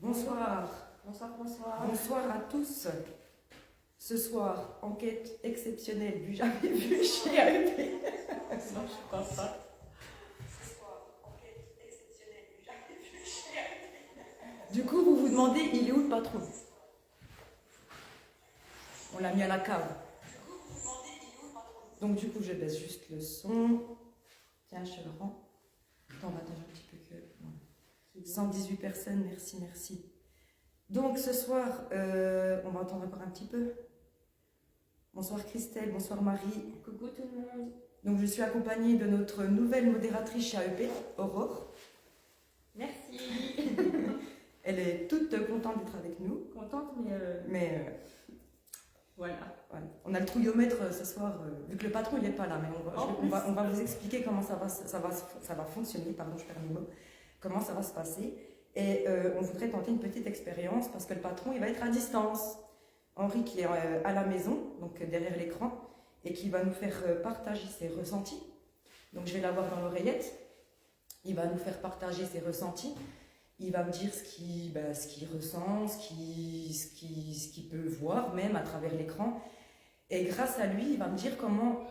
Bonsoir. Bonsoir, bonsoir. Bonsoir à tous. Ce soir, enquête exceptionnelle du jamais vu chez AEP. Non, je suis pas ça. Ce soir, enquête exceptionnelle du jamais vu chez AEP. Du coup, vous vous demandez, il est où le patron? On l'a mis à la cave. Donc du coup, je baisse juste le son. Tiens, je le rends. Attends, on va attendre un petit peu que... Voilà. 118 personnes, merci, merci. Donc ce soir, on va entendre encore un petit peu. Bonsoir Christelle, bonsoir Marie. Coucou tout le monde. Donc je suis accompagnée de notre nouvelle modératrice chez AEP, Aurore. Merci. Elle est toute contente d'être avec nous. Contente, Mais voilà. voilà. On a le trouillomètre ce soir, vu que le patron il n'est pas là, mais on va vous expliquer comment ça va fonctionner, pardon, je perds mes mots, comment ça va se passer. Et on voudrait tenter une petite expérience parce que le patron il va être à distance. Henri qui est à la maison, donc derrière l'écran, et qui va nous faire partager ses ressentis. Donc je vais l'avoir dans l'oreillette. Il va nous faire partager ses ressentis. Il va me dire ce qu'il ressent, ce qu'il peut voir même à travers l'écran. Et grâce à lui, il va me dire comment...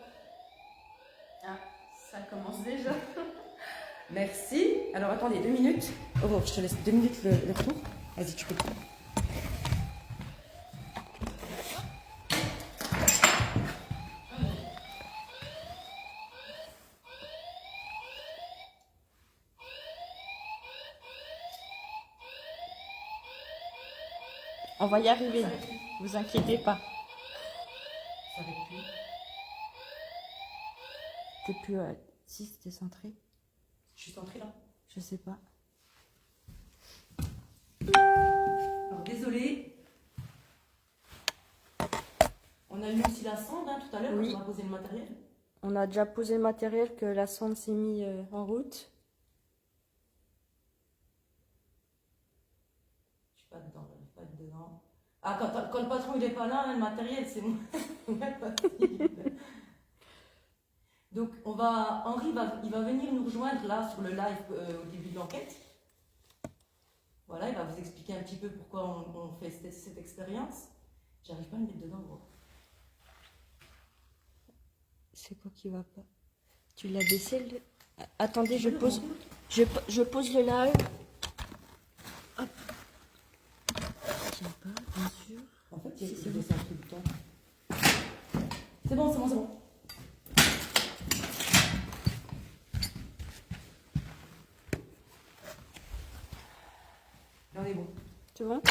Ah, ça commence déjà. Merci. Alors attendez, 2 minutes. Oh, je te laisse 2 minutes le retour. Vas-y, tu peux. On va y arriver, vous inquiétez pas. Ça va plus. T'es plus... Si, c'était centré. Je suis centrée là. Je sais pas. Alors désolé. On a eu aussi la sonde tout à l'heure Oui. quand on a posé le matériel. On a déjà posé le matériel, que la sonde s'est mise en route. Je suis pas dedans, je suis pas dedans. Ah, quand le patron il est pas là, le matériel c'est moins facile. Donc Henri il va venir nous rejoindre là sur le live au début de l'enquête. Voilà, il va vous expliquer un petit peu pourquoi on fait cette expérience. J'arrive pas à me mettre dedans, moi. C'est quoi qui va pas? Tu l'as baissé le... Attendez, je pose le live. Hop. Tiens pas, bien sûr. En fait, c'est bon, c'est un truc de temps. C'est bon. Là, on est bon. C'est bon?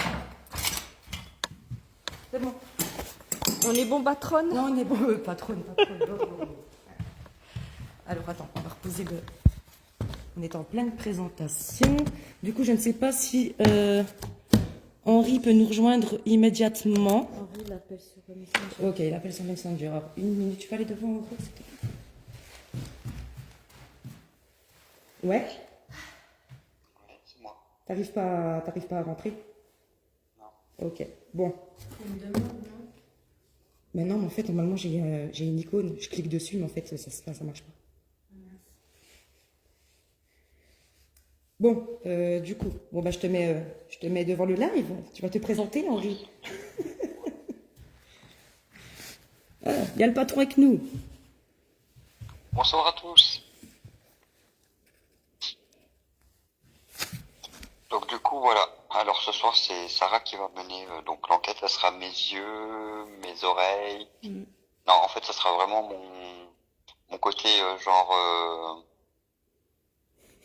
C'est bon. On est bon, patronne? Non, on est bon, patronne. Alors, attends, on va reposer le... On est en pleine présentation. Du coup, je ne sais pas si Henri peut nous rejoindre immédiatement. Henri l'appelle sur Messenger. Ok, il appelle sur Messenger. Alors, 1 minute, tu peux aller devant, en gros, s'il te plaît. Ouais? Oui, c'est moi. T'arrives pas à rentrer? Non. Ok, bon. Tu me demandes, non? Mais non, mais en fait, normalement, j'ai une icône. Je clique dessus, mais en fait, ça marche pas. Bon, du coup, je te mets devant le live. Tu vas te présenter, Henri. Il y a le patron avec nous. Bonsoir à tous. Donc du coup voilà. Alors ce soir c'est Sarah qui va mener donc l'enquête. Ça sera mes yeux, mes oreilles. Non, en fait ça sera vraiment mon côté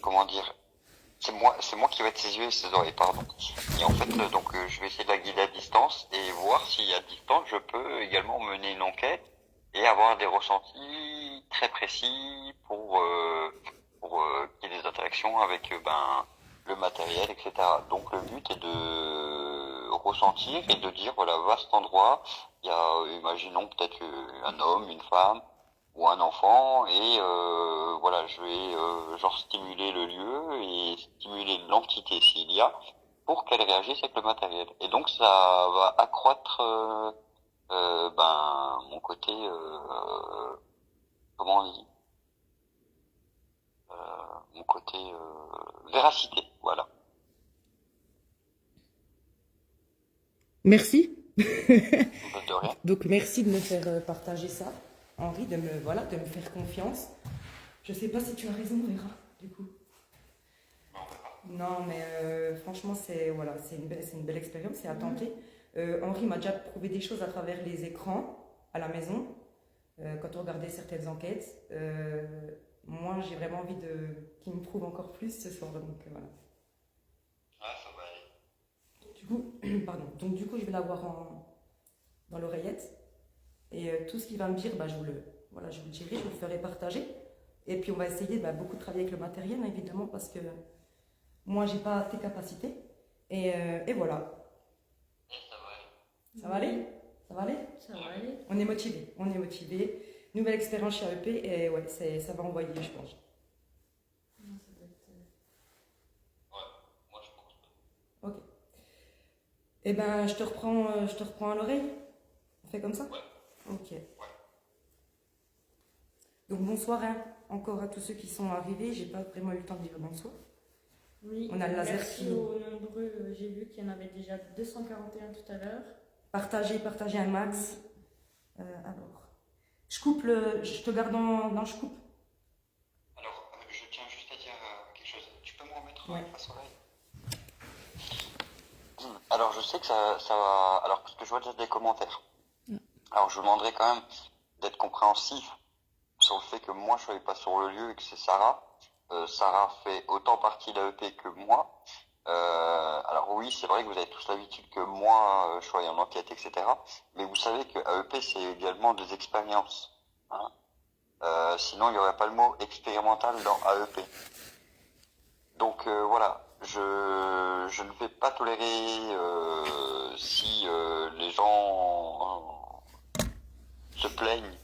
comment dire. C'est moi qui vais être ses yeux et ses oreilles, pardon. Et en fait, je vais essayer de la guider à distance et voir si à distance je peux également mener une enquête et avoir des ressentis très précis pour qu'il y ait des interactions avec le matériel, etc. Donc le but est de ressentir et de dire voilà, va à cet endroit, il y a imaginons peut-être un homme, une femme ou un enfant et voilà, je vais stimuler le lieu et stimuler l'entité s'il y a pour qu'elle réagisse avec le matériel. Et donc ça va accroître mon côté comment on dit mon côté véracité, voilà. Merci. De rien. Donc merci de me faire partager ça, Henri, de me faire confiance. Je sais pas si tu as raison, on verra, du coup. Non, mais franchement, c'est une belle expérience, c'est à tenter. Henri m'a déjà prouvé des choses à travers les écrans à la maison, quand on regardait certaines enquêtes. Moi, j'ai vraiment envie qu'il me prouve encore plus ce soir, donc voilà. Ah, ça va aller. Du coup, pardon. Donc du coup, je vais l'avoir dans l'oreillette. Et tout ce qu'il va me dire, je vous le dirai, je vous le ferai partager. Et puis on va essayer beaucoup de travailler avec le matériel, hein, évidemment, parce que moi, j'ai pas tes capacités. Et voilà. Et ça va aller. Ça va aller? Ça va aller? Ça va aller. On est motivé, on est motivé. Nouvelle expérience chez AEP et ouais, ça va envoyer, je pense. Non, ça doit être, Ouais, moi je pense pas. Ok. Eh ben, je te reprends à l'oreille. On fait comme ça? Ouais. Ok. Donc bonsoir hein, encore à tous ceux qui sont arrivés. J'ai pas vraiment eu le temps de dire bonsoir. Oui, On a le laser merci qui- aux nombreux. J'ai vu qu'il y en avait déjà 241 tout à l'heure. Partagez un max. Alors, je te garde je coupe. Alors, je tiens juste à dire quelque chose. Tu peux me remettre Ouais. face oreille? Alors, je sais que ça va. Alors, parce que je vois déjà des commentaires. Alors, je vous demanderai quand même d'être compréhensif sur le fait que moi, je ne sois pas sur le lieu et que c'est Sarah. Sarah fait autant partie de l'AEP que moi. Alors oui, c'est vrai que vous avez tous l'habitude que moi, je sois en enquête, etc. Mais vous savez que AEP, c'est également des expériences. Hein. Sinon, il n'y aurait pas le mot expérimental dans AEP. Donc voilà, je ne vais pas tolérer si les gens se plaignent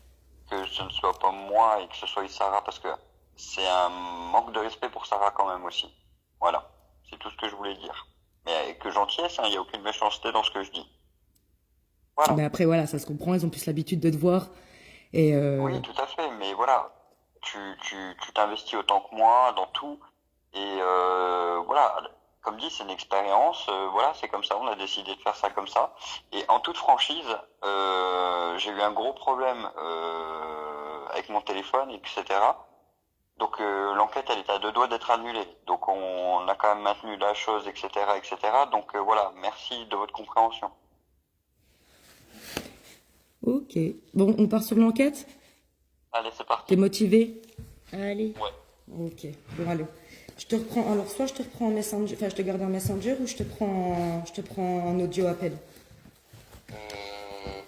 que ce ne soit pas moi et que ce soit Sarah, parce que c'est un manque de respect pour Sarah quand même aussi. Voilà, c'est tout ce que je voulais dire. Mais avec gentillesse, il n'y a aucune méchanceté dans ce que je dis. Voilà. Mais après, voilà, ça se comprend, ils ont plus l'habitude de te voir. Et Oui, tout à fait, mais voilà, tu t'investis autant que moi dans tout, et voilà, comme dit, c'est une expérience, voilà, c'est comme ça, on a décidé de faire ça comme ça, et en toute franchise, j'ai eu un gros problème avec mon téléphone, etc. Donc l'enquête, elle était à 2 doigts d'être annulée, donc on a quand même maintenu la chose, etc., etc. Donc voilà, merci de votre compréhension. ok. Bon, on part sur l'enquête? Allez, c'est parti. T'es motivé? Allez. Ouais. Ok. Bon, allez. Je te reprends. Alors, soit je te reprends en Messenger, enfin, je te garde en Messenger ou je te prends en audio appel.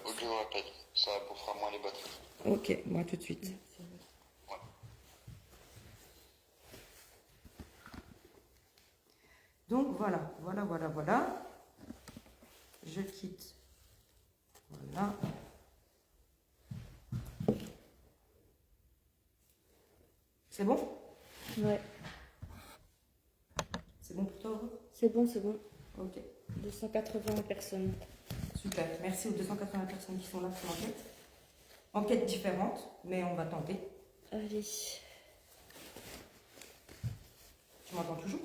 Audio appel, ça bouffera moins les batteries. Ok, moi tout de suite. Donc voilà. Je quitte. Voilà. C'est bon? Ouais. C'est bon pour toi, Aurore? C'est bon, c'est bon. Ok. 280 personnes. Super. Merci aux 280 personnes qui sont là pour l'enquête. Enquête différente, mais on va tenter. Allez. Tu m'entends toujours?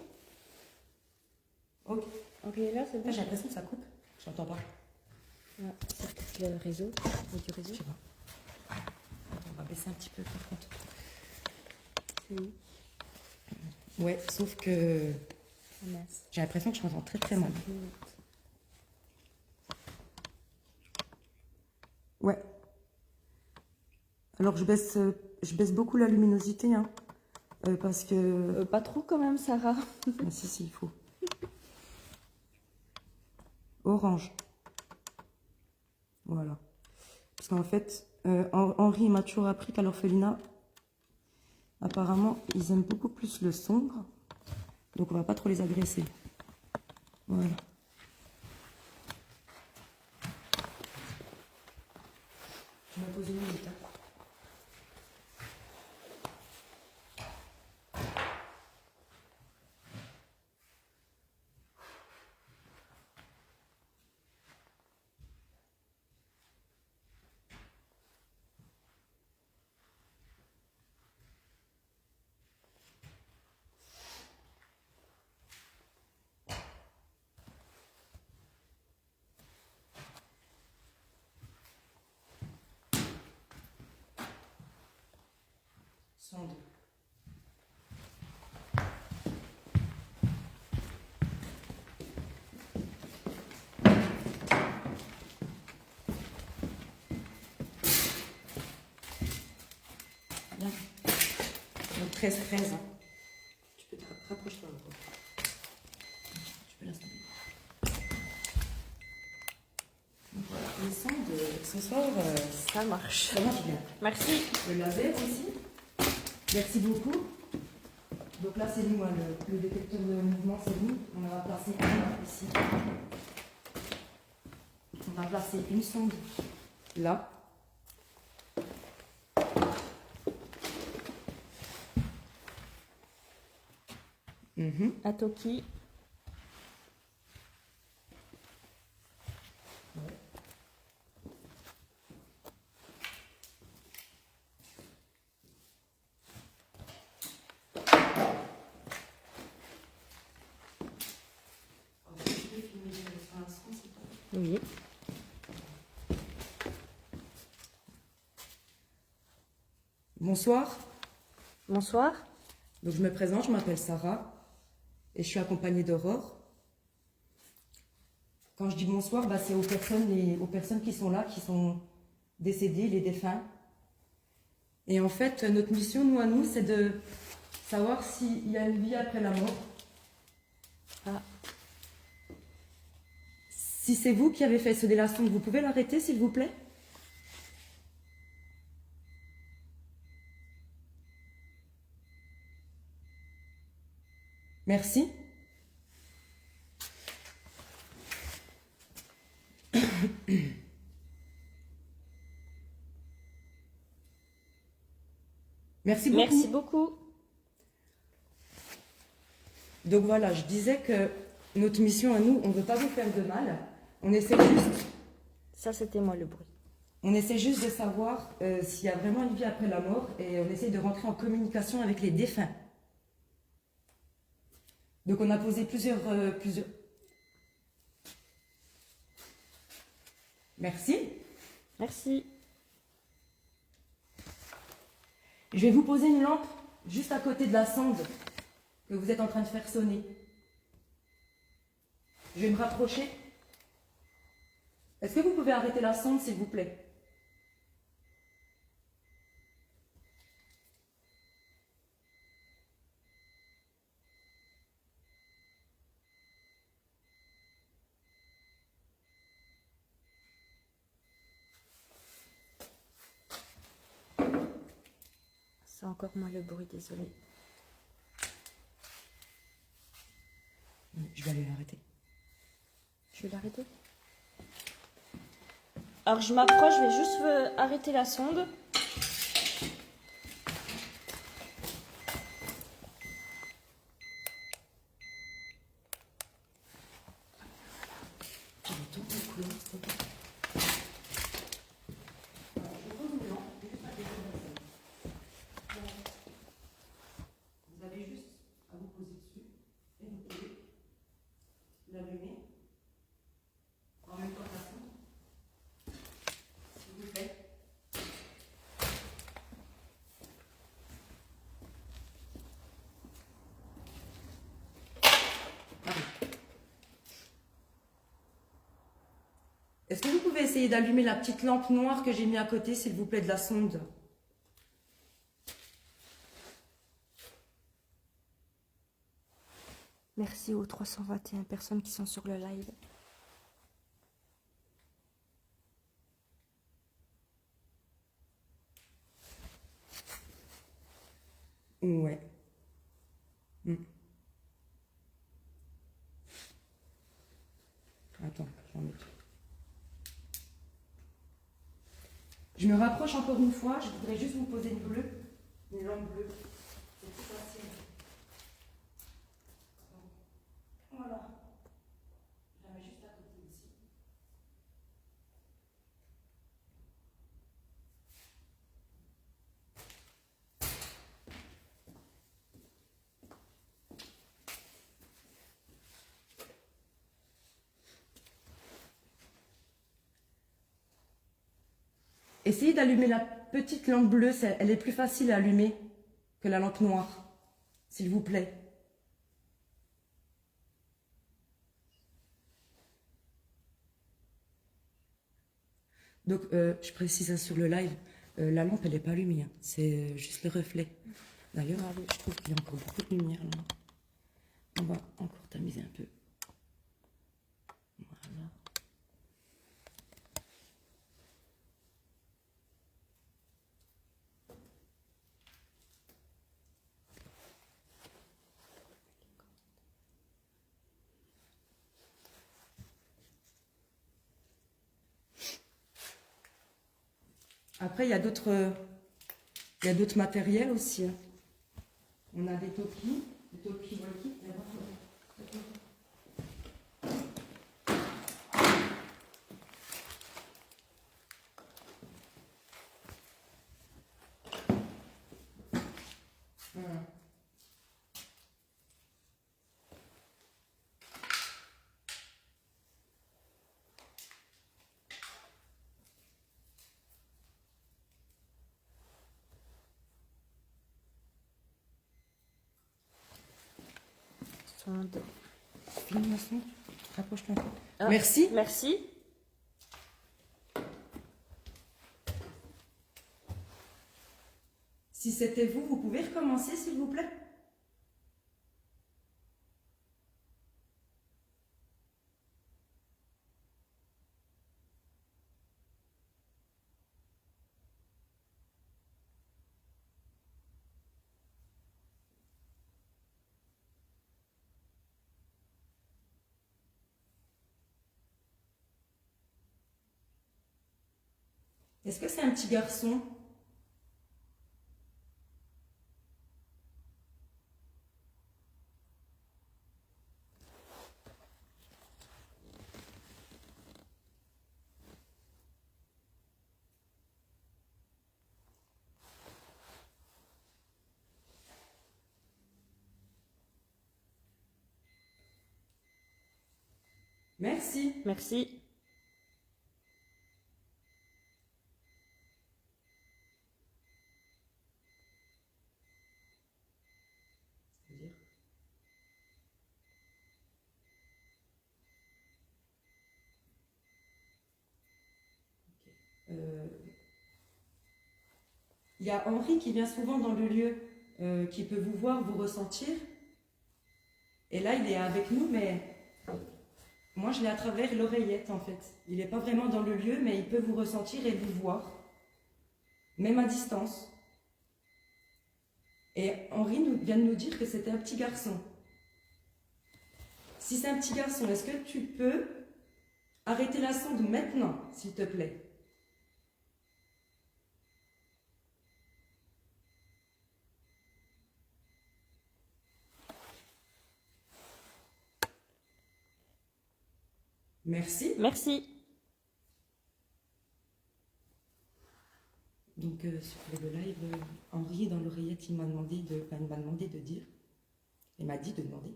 Ok. Ok, là, c'est bon. J'ai l'impression que ça coupe. Je n'entends pas. Ah, c'est peut-être le réseau. Du réseau. Je sais pas. On va baisser un petit peu par contre. C'est où? Ouais, sauf que Ah, mince. j'ai l'impression que je m'entends très très mal. 5 minutes. Ouais. Alors je baisse beaucoup la luminosité, hein, parce que... Pas trop quand même, Sarah. Mais si, il faut. Orange. Voilà. Parce qu'en fait, Henri m'a toujours appris qu'à l'orphelinat, apparemment, ils aiment beaucoup plus le sombre. Donc on va pas trop les agresser. Voilà. Je vais me poser une minute. Hein. sonde. Bien. Donc 13-13. Hein. Tu peux te rapprocher un peu. Tu peux l'installer. Donc voilà, les sondes, ce soir, Ça marche. ça marche bien. Merci. Le laser aussi. Merci beaucoup. Donc là, c'est nous, hein, le détecteur de mouvement, c'est nous. On va placer un ici. On va placer une sonde là. À Toki. Oui. Bonsoir. Bonsoir. Donc je me présente, je m'appelle Sarah et je suis accompagnée d'Aurore. Quand je dis bonsoir, bah, c'est aux personnes qui sont là, qui sont décédées, les défunts. Et en fait, notre mission, nous à nous, c'est de savoir s'il y a une vie après la mort. Ah. Si c'est vous qui avez fait sonner la sonde, vous pouvez l'arrêter, s'il vous plaît? Merci. Merci beaucoup. Merci beaucoup. Donc voilà, je disais que notre mission à nous, on ne veut pas vous faire de mal. On essaie juste, Ça, c'était moi le bruit. de savoir s'il y a vraiment une vie après la mort et on essaie de rentrer en communication avec les défunts. Donc on a posé plusieurs... Merci. Merci. Je vais vous poser une lampe juste à côté de la sonde que vous êtes en train de faire sonner. Je vais me rapprocher. Est-ce que vous pouvez arrêter la sonde, s'il vous plaît? C'est encore moi le bruit, désolé. Je vais aller l'arrêter. Je vais l'arrêter. Alors je m'approche, je vais juste arrêter la sonde. Vous avez juste à vous poser dessus et vous pouvez l'allumer en même temps que la sonde. S'il vous plaît. Est-ce que vous pouvez essayer d'allumer la petite lampe noire que j'ai mis à côté, s'il vous plaît, de la sonde? Merci aux 321 personnes qui sont sur le live. Ouais. Attends, j'en mets. Je me rapproche encore une fois, je voudrais juste vous poser une lampe bleue. C'est plus facile. Voilà. Je la mets juste à côté ici. Essayez d'allumer la petite lampe bleue, elle est plus facile à allumer. que la lampe noire, s'il vous plaît. Donc, je précise ça sur le live, la lampe, elle n'est pas allumée, hein. C'est juste le reflet. D'ailleurs, je trouve qu'il y a encore beaucoup de lumière là. On va encore tamiser un peu. Voilà. Après, il y a d'autres matériels aussi, hein. On a des talkie-walkie. Voilà. Sonde. Filme-moi ça. Rapproche-toi un peu. Ah, Merci. Merci. Si c'était vous, vous pouvez recommencer, s'il vous plaît? Est-ce que c'est un petit garçon? Merci. Merci. Il y a Henri qui vient souvent dans le lieu, qui peut vous voir, vous ressentir. Et là, il est avec nous, mais moi, je l'ai à travers l'oreillette, en fait. Il n'est pas vraiment dans le lieu, mais il peut vous ressentir et vous voir, même à distance. Et Henri vient de nous dire que c'était un petit garçon. Si c'est un petit garçon, est-ce que tu peux arrêter la sonde maintenant, s'il te plaît? Merci. Merci. Donc, sur le live, Henri, dans l'oreillette, il m'a demandé de dire, il m'a dit de demander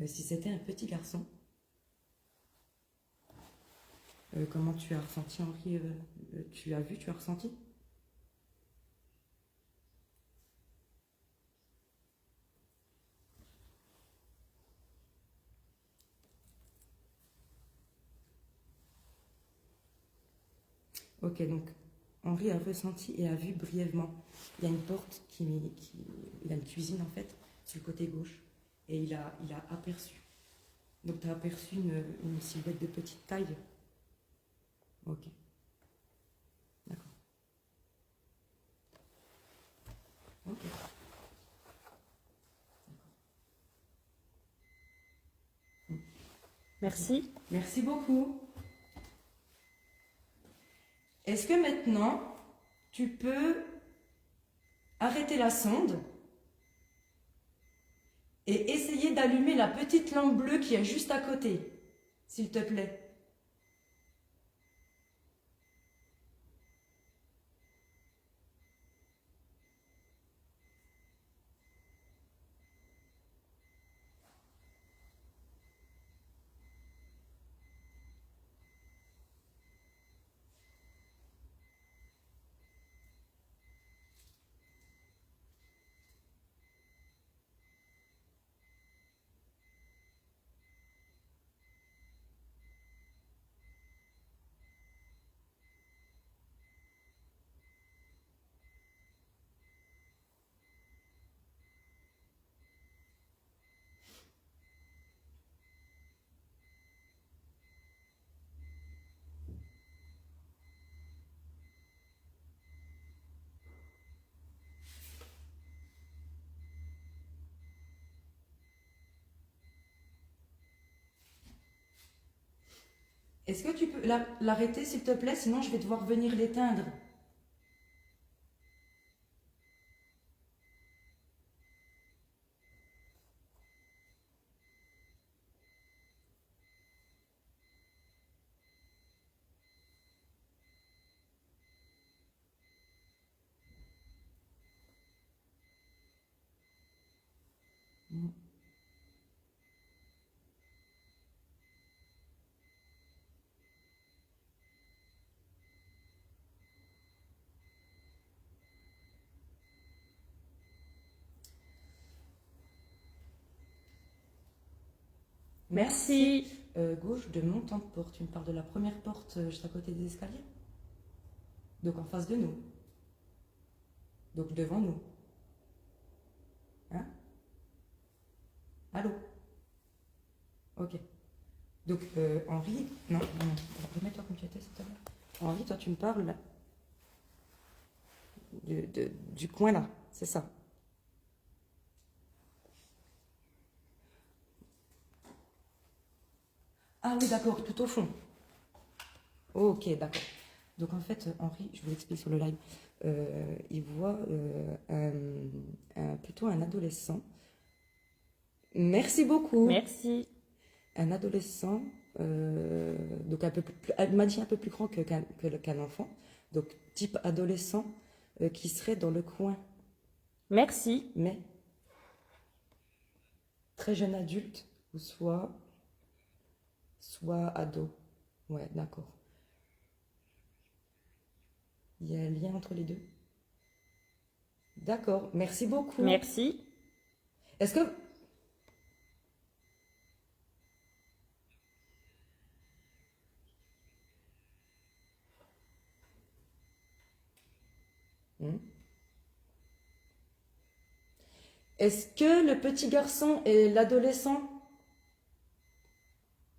si c'était un petit garçon. Comment tu as ressenti, Henri? Tu as vu, tu as ressenti? Ok, donc Henri a ressenti et a vu brièvement. Il y a une porte il a une cuisine en fait, sur le côté gauche, et il a aperçu. Donc tu as aperçu une silhouette de petite taille. Ok. D'accord. Ok. Merci. Merci beaucoup. Est-ce que maintenant, tu peux arrêter la sonde et essayer d'allumer la petite lampe bleue qui est juste à côté, s'il te plaît? Est-ce que tu peux l'arrêter, s'il te plaît? Sinon, je vais devoir venir l'éteindre. Merci. Gauche de montant de porte. Tu me parles de la première porte juste à côté des escaliers? Donc en face de nous. Donc devant nous. Hein? Allô? Ok. Donc Henri, non, remets-toi comme tu étais, s'il te plaît. Henri, toi tu me parles là, du coin là, c'est ça. Ah oui, d'accord, tout au fond. Ok, d'accord. Donc en fait, Henri, je vous l'explique sur le live, il voit plutôt un adolescent. Merci beaucoup. Merci. Un adolescent, donc un peu plus, elle m'a dit un peu plus grand qu'un enfant, donc type adolescent qui serait dans le coin, Merci. mais très jeune adulte ou soit ado. Ouais, d'accord. Il y a un lien entre les deux. D'accord, merci beaucoup. Merci. Est-ce que... Est-ce que le petit garçon et l'adolescent,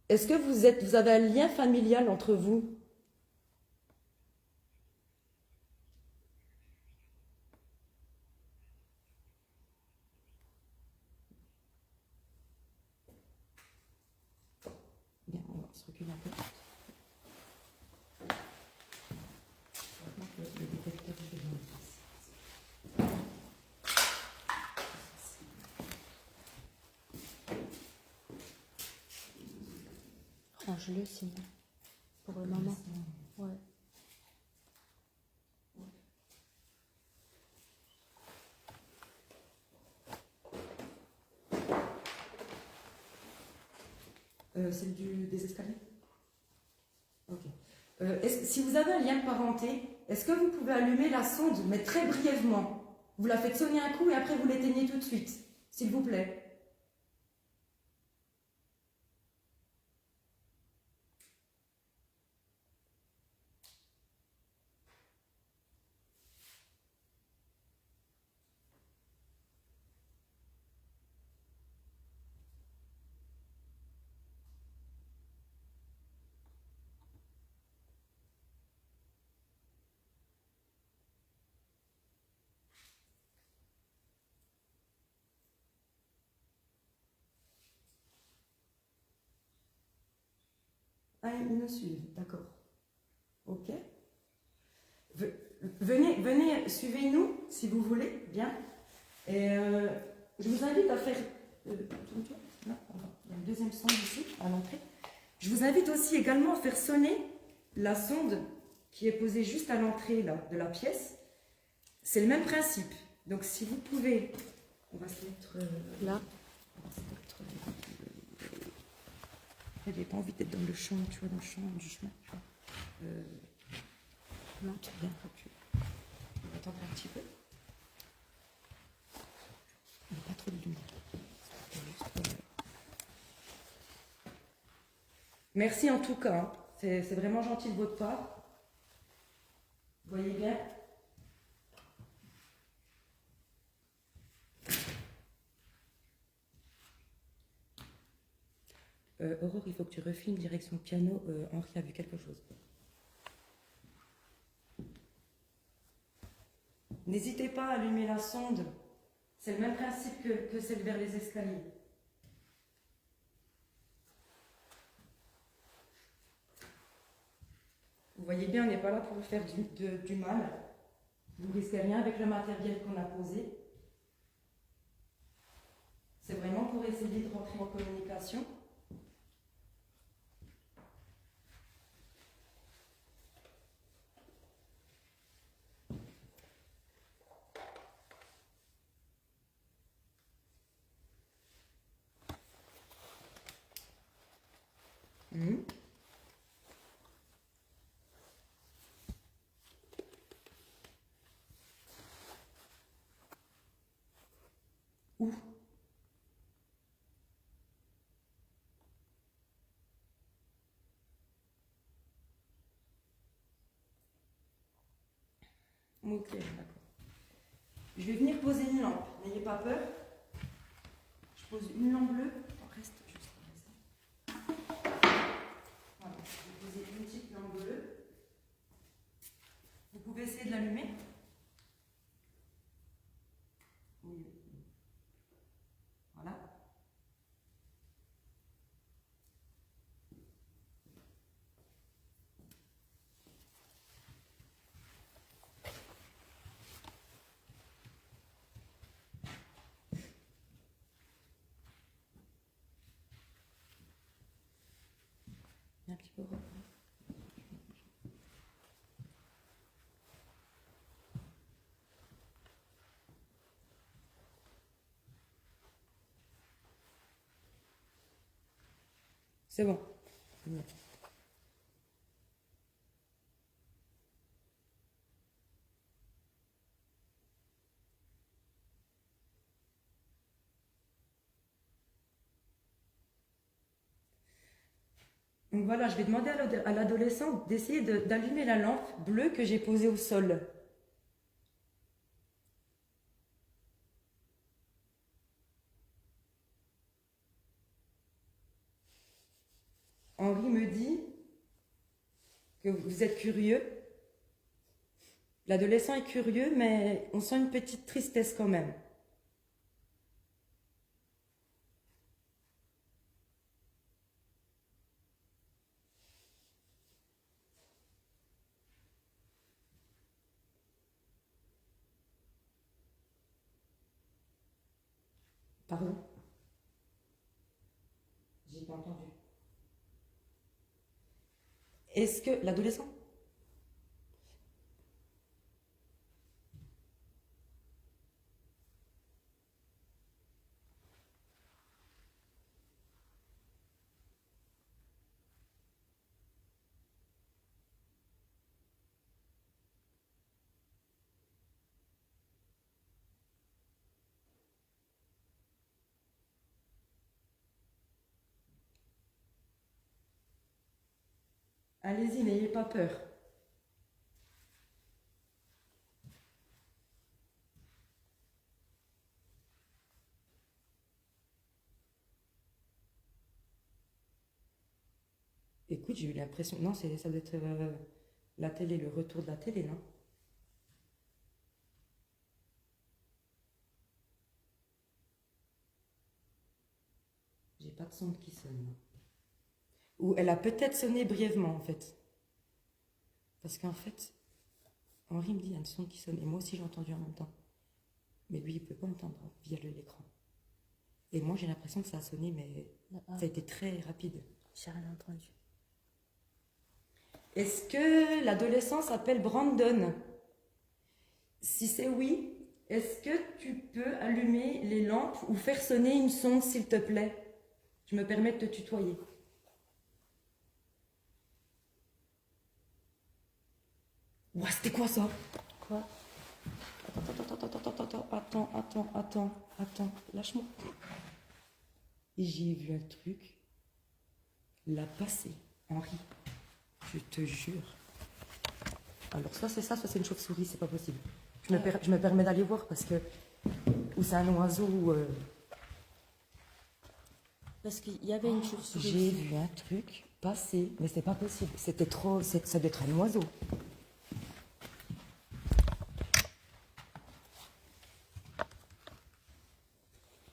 est-ce que vous avez un lien familial entre vous? Bien, on va se reculer un peu. Le détecteur, je vais le mettre ici. Range-le sinon. Pour le moment. Ouais. Celle des escaliers? Ok. Si vous avez un lien de parenté, est-ce que vous pouvez allumer la sonde, mais très brièvement? Vous la faites sonner un coup et après vous l'éteignez tout de suite, s'il vous plaît. Ah, ils nous suivent, d'accord. Ok. Venez, suivez-nous si vous voulez, bien. Et je vous invite à faire. Tourne-toi. Là, il y a une deuxième sonde ici, à l'entrée. Je vous invite aussi également à faire sonner la sonde qui est posée juste à l'entrée de la pièce. C'est le même principe. Donc si vous pouvez, on va se mettre Là. On va se mettre. J'ai pas envie d'être dans le champ, tu vois, dans le champ du chemin. Tu vois. Non, tu viens, on va attendre un petit peu. Il n'y a pas trop de lumière. Merci en tout cas. Hein. C'est vraiment gentil de votre part. Vous voyez bien. Aurore, il faut que tu refilmes direction piano. Henri a vu quelque chose. N'hésitez pas à allumer la sonde. C'est le même principe que celle vers les escaliers. voyez bien, on n'est pas là pour faire du mal. Vous ne risquez rien avec le matériel qu'on a posé. C'est vraiment pour essayer de rentrer en communication. Mhm. Où? Ok, d'accord. Je vais venir poser une lampe, n'ayez pas peur. Je pose une lampe bleue. On reste juste comme ça. Voilà, je vais poser une petite lampe bleue. Vous pouvez essayer de l'allumer? Oui. Voilà. Un petit peu. C'est bon. Donc voilà, je vais demander à l'adolescent d'essayer d'allumer la lampe bleue que j'ai posée au sol. Henri me dit que vous êtes curieux. L'adolescent est curieux, mais on sent une petite tristesse quand même. Pardon? J'ai pas entendu. Est-ce que l'adolescent? Allez-y, n'ayez pas peur. Écoute, j'ai eu l'impression... Non, ça doit être la télé, le retour de la télé, non? J'ai pas de sonde qui sonne, moi. Ou elle a peut-être sonné brièvement, en fait. Parce qu'en fait, Henri me dit, il y a une sonde qui sonne. Et moi aussi, j'ai entendu en même temps. Mais lui, il ne peut pas entendre via l'écran. Et moi, j'ai l'impression que ça a sonné, mais ça a été très rapide. J'ai rien entendu. Est-ce que l'adolescent s'appelle Brandon? Si c'est oui, est-ce que tu peux allumer les lampes ou faire sonner une sonde, s'il te plaît? Je me permets de te tutoyer. Ouah, c'était quoi ça? Quoi? Attends, lâche-moi. J'ai vu un truc. La passé, Henri. Je te jure. Alors, soit c'est une chauve-souris, c'est pas possible. Je me permets d'aller voir parce que. Ou c'est un oiseau ou. Parce qu'il y avait une chauve-souris. J'ai vu un truc passer, mais c'est pas possible. C'était trop. Ça doit être un oiseau.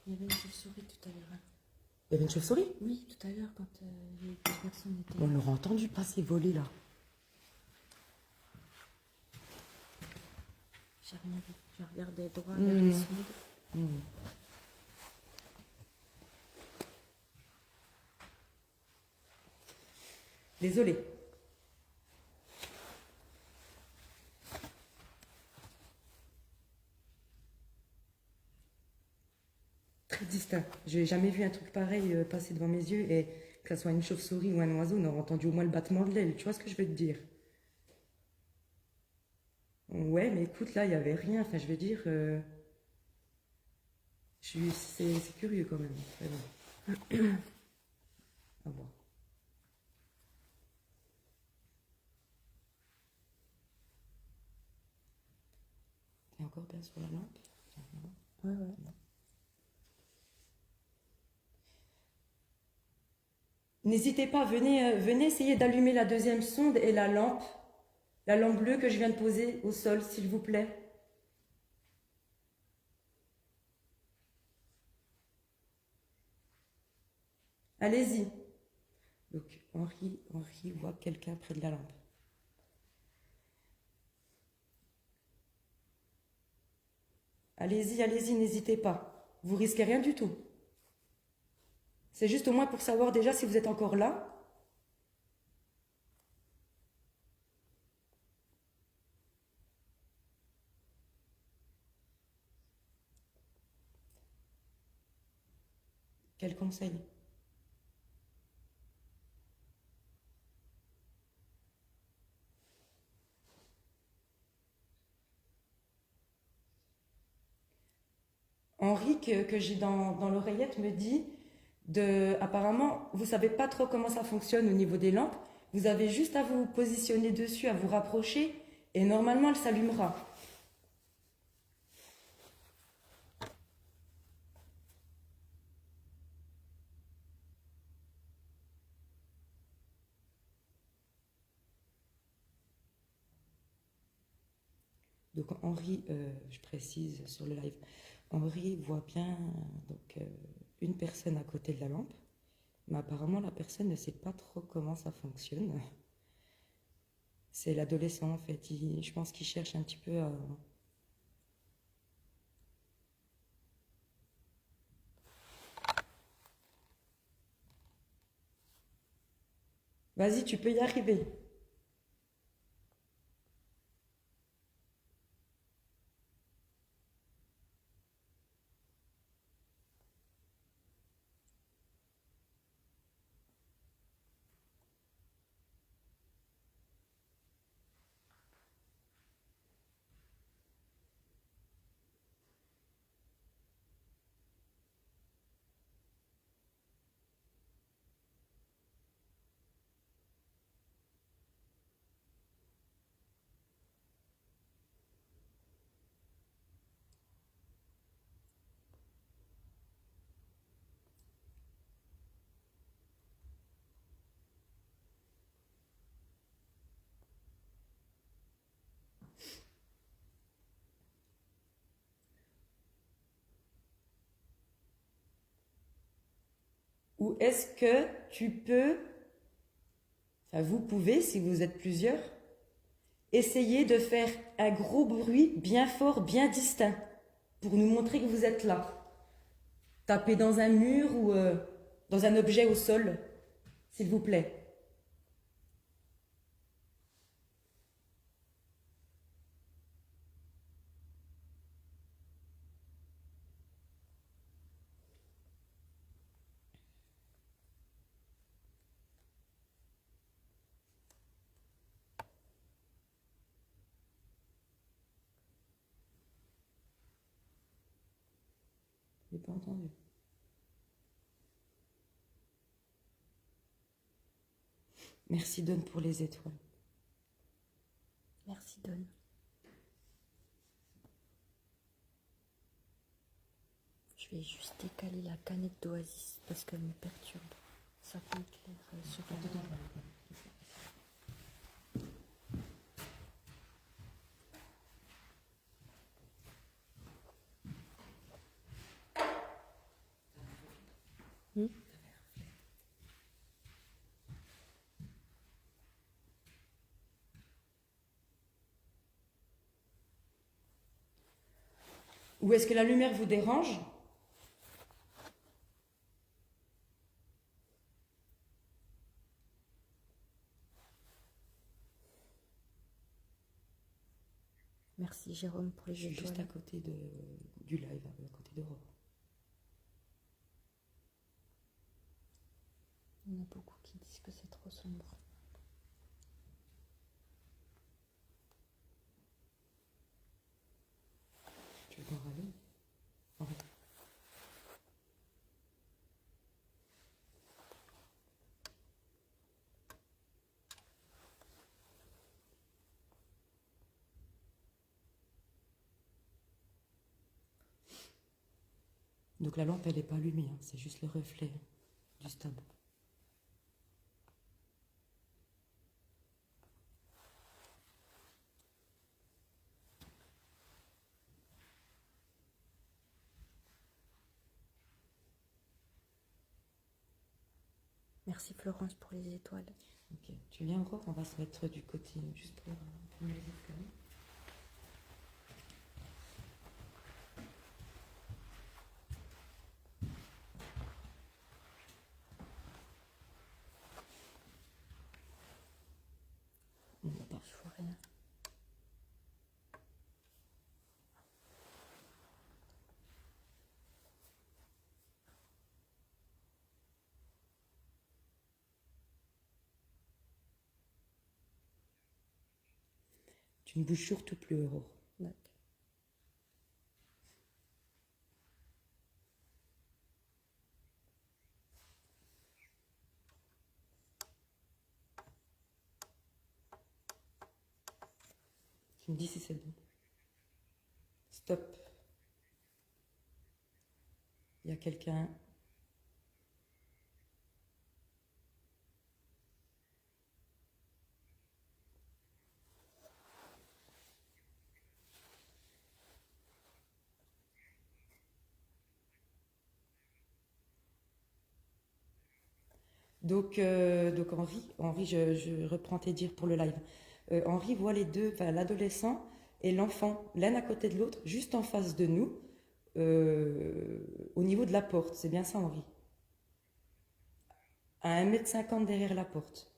Il y avait une chauve-souris tout à l'heure. Il y avait une chauve-souris? Oui, tout à l'heure, quand les personnes étaient... On l'aurait entendu passer voler là. J'ai rien vu. Je regardais droit vers les sondes. Désolée. Très distinct. Je n'ai jamais vu un truc pareil passer devant mes yeux et que ce soit une chauve-souris ou un oiseau, on aurait entendu au moins le battement de l'aile. Tu vois ce que je veux te dire? Ouais, mais écoute, là, il n'y avait rien. Enfin, je veux dire, c'est curieux quand même. Très bon. À voir. T'es encore bien sur la lampe? Ouais, ouais. N'hésitez pas, venez essayer d'allumer la deuxième sonde et la lampe bleue que je viens de poser au sol, s'il vous plaît. Allez-y. Donc, Henri voit quelqu'un près de la lampe. Allez-y, n'hésitez pas. Vous risquez rien du tout. C'est juste au moins pour savoir déjà si vous êtes encore là. Quel conseil? Henri, que j'ai dans l'oreillette, me dit apparemment, vous savez pas trop comment ça fonctionne au niveau des lampes. Vous avez juste à vous positionner dessus, à vous rapprocher, et normalement, elle s'allumera. Donc Henri, je précise sur le live, Henri voit bien donc, une personne à côté de la lampe, mais apparemment la personne ne sait pas trop comment ça fonctionne. C'est l'adolescent en fait, je pense qu'il cherche un petit peu à... Vas-y, tu peux y arriver. Ou est-ce que tu peux, enfin vous pouvez, si vous êtes plusieurs, essayer de faire un gros bruit bien fort, bien distinct, pour nous montrer que vous êtes là. Tapez dans un mur ou dans un objet au sol, s'il vous plaît. Je n'ai pas entendu. Merci Don pour les étoiles. Merci Don. Je vais juste décaler la canette d'Oasis parce qu'elle me perturbe. Ça peut éclairer sur la Ou est-ce que la lumière vous dérange? Merci Jérôme pour les Je suis juste à étoiles. côté du live, à côté d'Aurore. Il y en a beaucoup qui disent que c'est trop sombre. Tu veux qu'on rallume? Henri. Donc la lampe, elle n'est pas allumée, hein, c'est juste le reflet du stub. Merci Florence pour les étoiles. Ok, tu viens Aurore, on va se mettre du côté, juste pour une musique quand même. On va pas. Je vois rien. Tu ne bouges surtout plus, Aurore. D'accord. Tu me dis si c'est bon. Stop. Il y a quelqu'un. Donc Henri, je reprends tes dires pour le live. Henri voit les deux, enfin, l'adolescent et l'enfant, l'un à côté de l'autre, juste en face de nous, au niveau de la porte. C'est bien ça, Henri? À 1,50 m derrière la porte.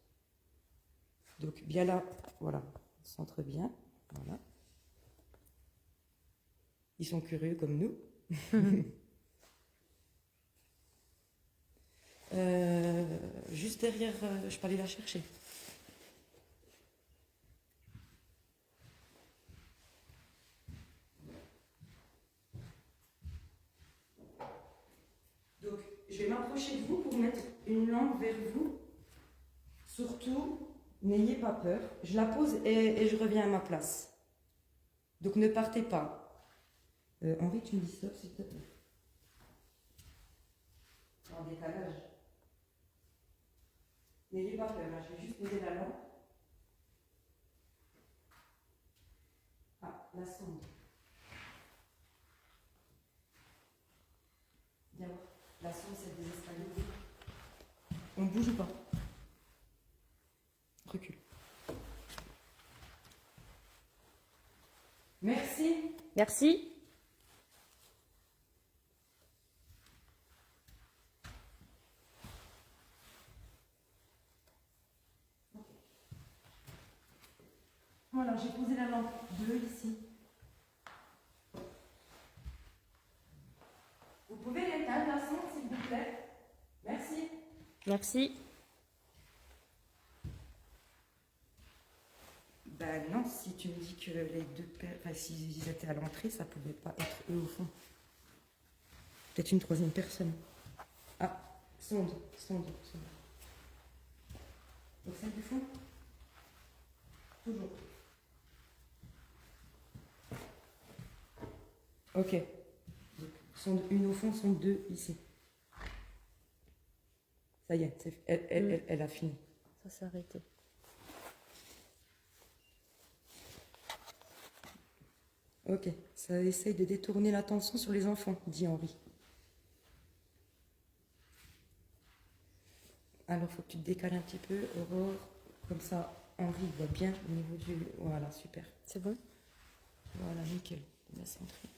Donc bien là, voilà, centre bien, voilà. Ils sont curieux comme nous. Juste derrière, je peux aller la chercher. Donc, je vais m'approcher de vous pour mettre une lampe vers vous. Surtout, n'ayez pas peur. Je la pose et je reviens à ma place. Donc, ne partez pas. Henri, tu me dis stop, s'il te plaît. En décalage. N'ayez pas peur, hein, je vais juste poser la lampe. Ah, la sonde. Viens voir. La sonde, c'est des escaliers. On bouge ou pas? Recule. Merci. Merci. Voilà, j'ai posé la lampe bleue ici. Vous pouvez l'éteindre la sonde, s'il vous plaît? Merci. Merci. Ben non, si tu me dis que les deux pères, enfin s'ils étaient à l'entrée, ça pouvait pas être eux au fond. Peut-être une troisième personne. Ah, sonde. Donc celle du fond? Toujours. Ok. Donc, sonde une au fond, sonde deux ici. Ça y est, elle a fini. Ça s'est arrêté. Ok, ça essaye de détourner l'attention sur les enfants, dit Henri. Alors, faut que tu te décales un petit peu, Aurore, comme ça, Henri voit bien au niveau du... Voilà, super. C'est bon? Voilà, nickel. Bien centré.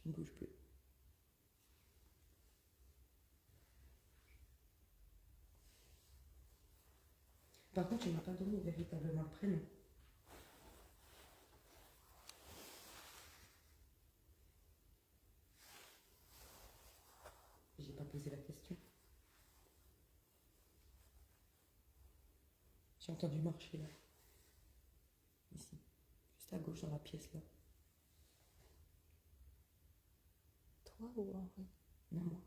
Tu ne bouges plus. Par contre, tu n'as pas donné véritablement le prénom. J'ai pas posé la question. J'ai entendu marcher là. Ici. Juste à gauche dans la pièce là. Toi ou Henri? Non, moi.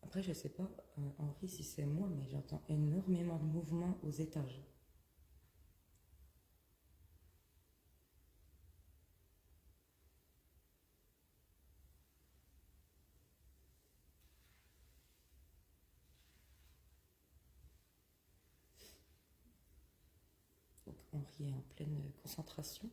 Après, je sais pas, Henri, si c'est moi, mais j'entends énormément de mouvements aux étages. Donc, Henri est en pleine concentration.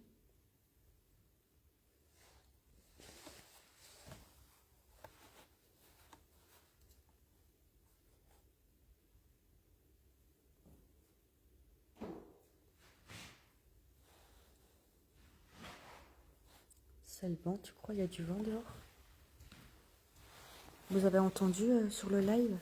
C'est le vent, tu crois? Il y a du vent dehors? Vous avez entendu sur le live?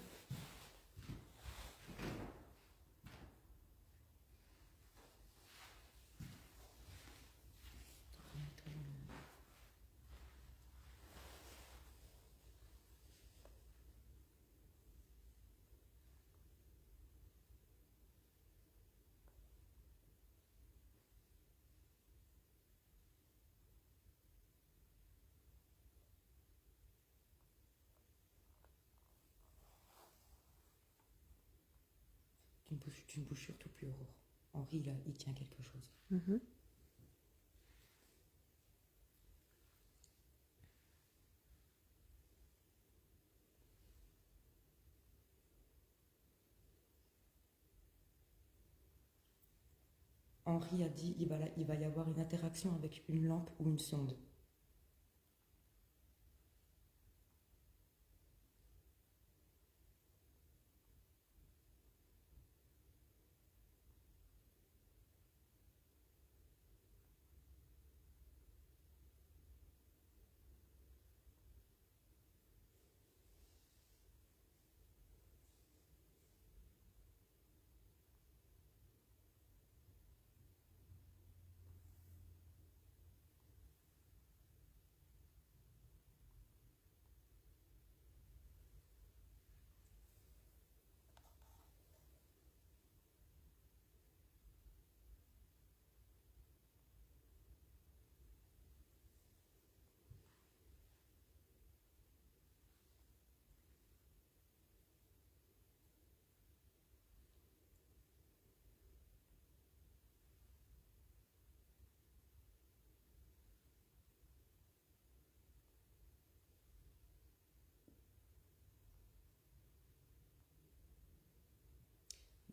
Tu ne bouges surtout plus, Aurore. Henri, là, il tient quelque chose. Mhm. Henri a dit il va y avoir une interaction avec une lampe ou une sonde.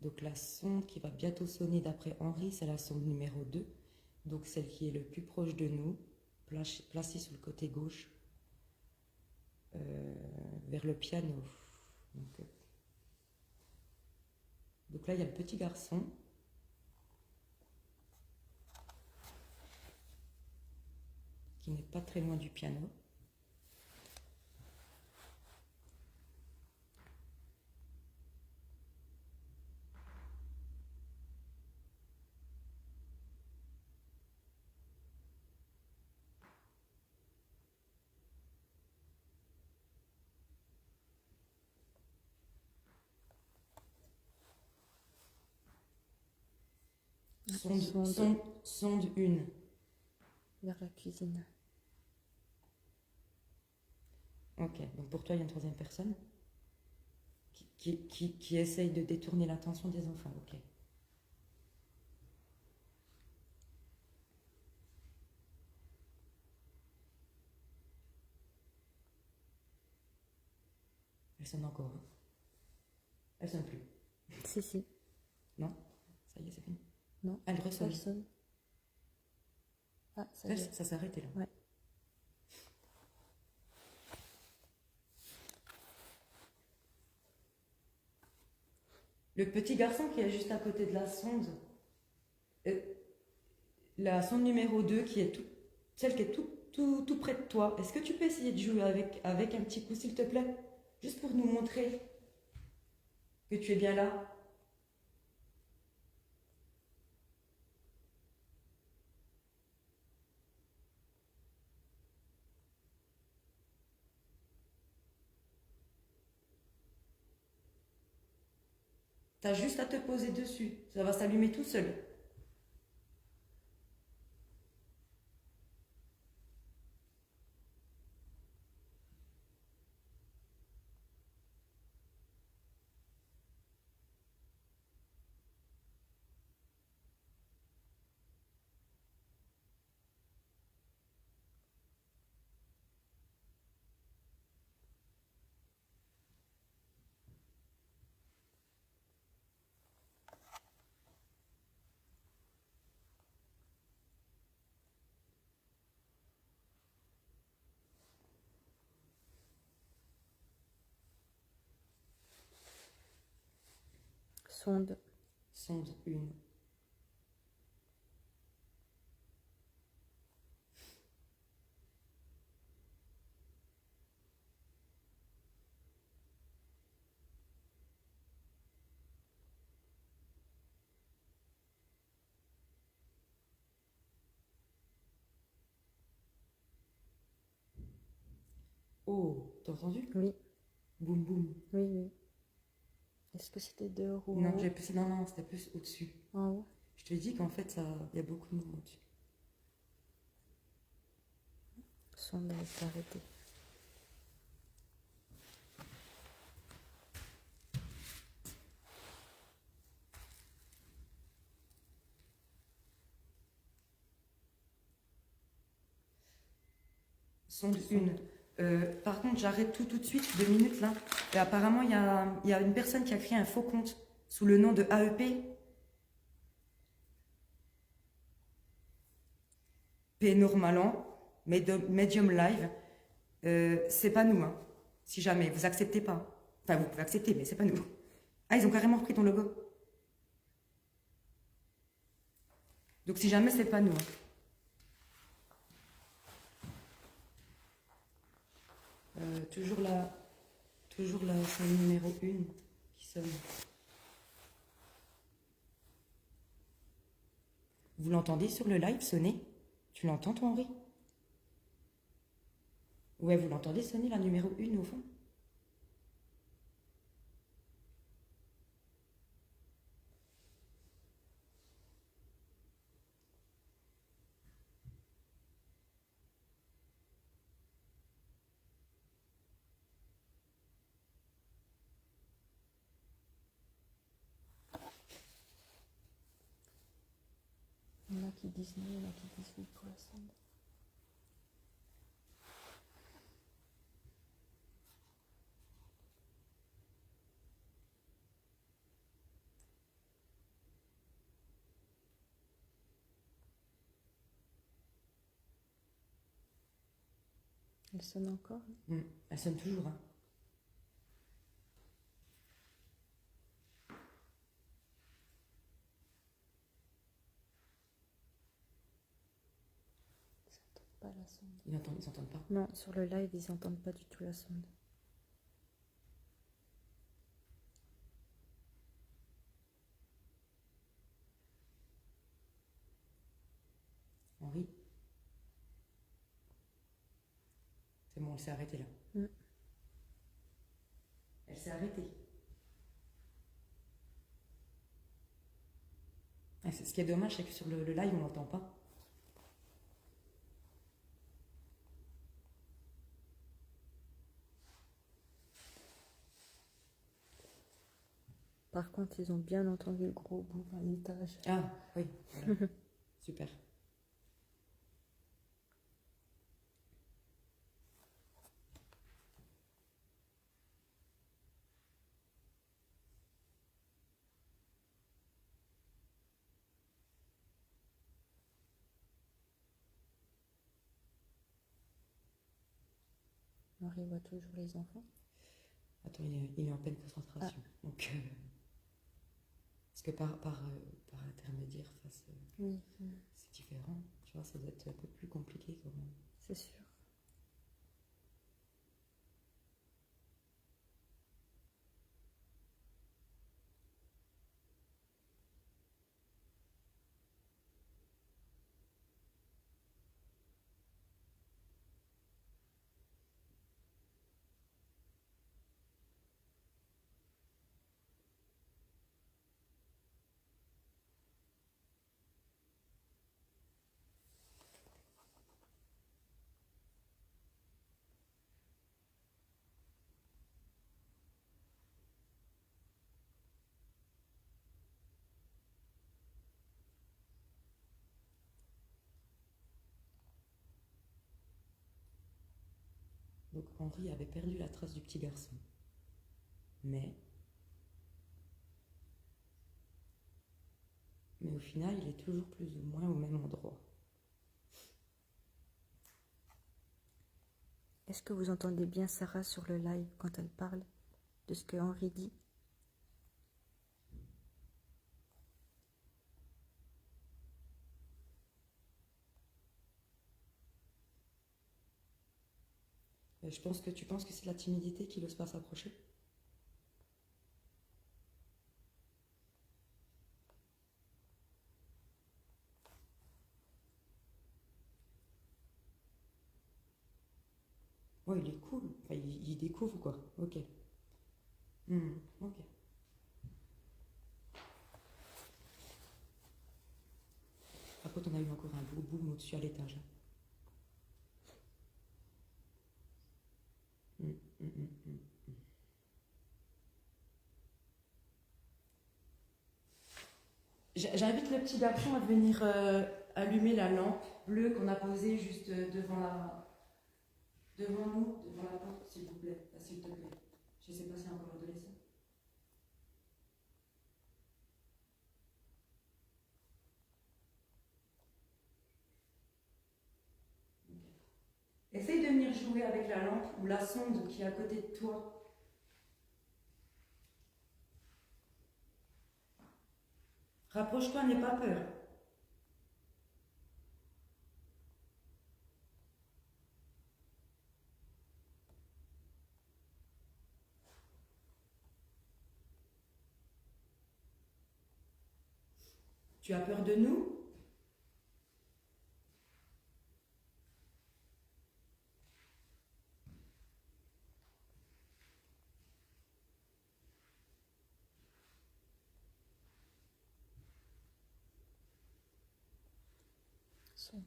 Donc la sonde qui va bientôt sonner d'après Henri, c'est la sonde numéro 2. Donc celle qui est le plus proche de nous, placée sur le côté gauche, vers le piano. Donc là, il y a le petit garçon. Qui n'est pas très loin du piano. Sonde 1. Vers la cuisine. Ok, donc pour toi, il y a une troisième personne qui essaye de détourner l'attention des enfants. Ok. Elle sonne encore. Hein. Elle sonne plus. Si. Non? Ça y est, c'est fini. Non. Elle ressonne. Elle sonne. Ah, ça y est. Ça s'est arrêté là. Ouais. Le petit garçon qui est juste à côté de la sonde, la sonde numéro 2, qui est celle qui est tout près de toi, est-ce que tu peux essayer de jouer avec un petit coup, s'il te plaît? Juste pour nous montrer que tu es bien là. T'as juste à te poser dessus. Ça va s'allumer tout seul. Sonde. Sonde 1. Oh, t'as entendu? Oui. Boum boum. Oui. Est-ce que c'était dehors ou Non, en haut? non, c'était plus au-dessus. En haut. Je te dis qu'en fait, il y a beaucoup de mouvements au-dessus. Sonde est arrêtée. Sonde 1. Par contre, j'arrête tout de suite, 2 minutes là. Et apparemment, il y a une personne qui a créé un faux compte sous le nom de AEP. P Normalan, Medium Live. C'est pas nous, hein. Si jamais, vous acceptez pas. Enfin, vous pouvez accepter, mais c'est pas nous. Ah, ils ont carrément repris ton logo. Donc si jamais, c'est pas nous. Hein. Toujours la sonde numéro 1 qui sonne. Vous l'entendez sur le live sonner? Tu l'entends, toi, Henri? Ouais, vous l'entendez sonner, la numéro 1 au fond? Il y en a qui disent non, il y en a qui disent oui pour la sonde. Elle sonne encore? Elle sonne toujours, hein. Pas la sonde. Ils n'entendent pas. Non, sur le live, ils n'entendent pas du tout la sonde. Henri? C'est bon, elle s'est arrêtée là. Elle s'est arrêtée. Et ce qui est dommage, c'est que sur le live, on l'entend pas. Par contre, ils ont bien entendu le gros bout à l'étage. Ah, oui, voilà. Super. Marie voit toujours les enfants. Attends, il est en pleine concentration. Donc, parce que par intermédiaire, Oui, c'est différent. Tu vois, ça doit être un peu plus compliqué quand même. c'est sûr. Donc Henri avait perdu la trace du petit garçon. Mais au final, il est toujours plus ou moins au même endroit. Est-ce que vous entendez bien Sarah sur le live quand elle parle de ce que Henri dit? Tu penses que c'est la timidité qui n'ose pas s'approcher? Ouais, il est cool. Enfin, il découvre quoi. Ok. Ok. Par contre, on a eu encore un beau boom au-dessus à l'étage. Hum, hum, hum, hum. J'invite le petit garçon à venir allumer la lampe bleue qu'on a posée juste devant nous, devant la porte, s'il vous plaît. S'il te plaît. Je sais pas si c'est encore adolescent. Essaye de venir jouer avec la lampe ou la sonde qui est à côté de toi. Rapproche-toi, n'aie pas peur. Tu as peur de nous?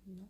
Non.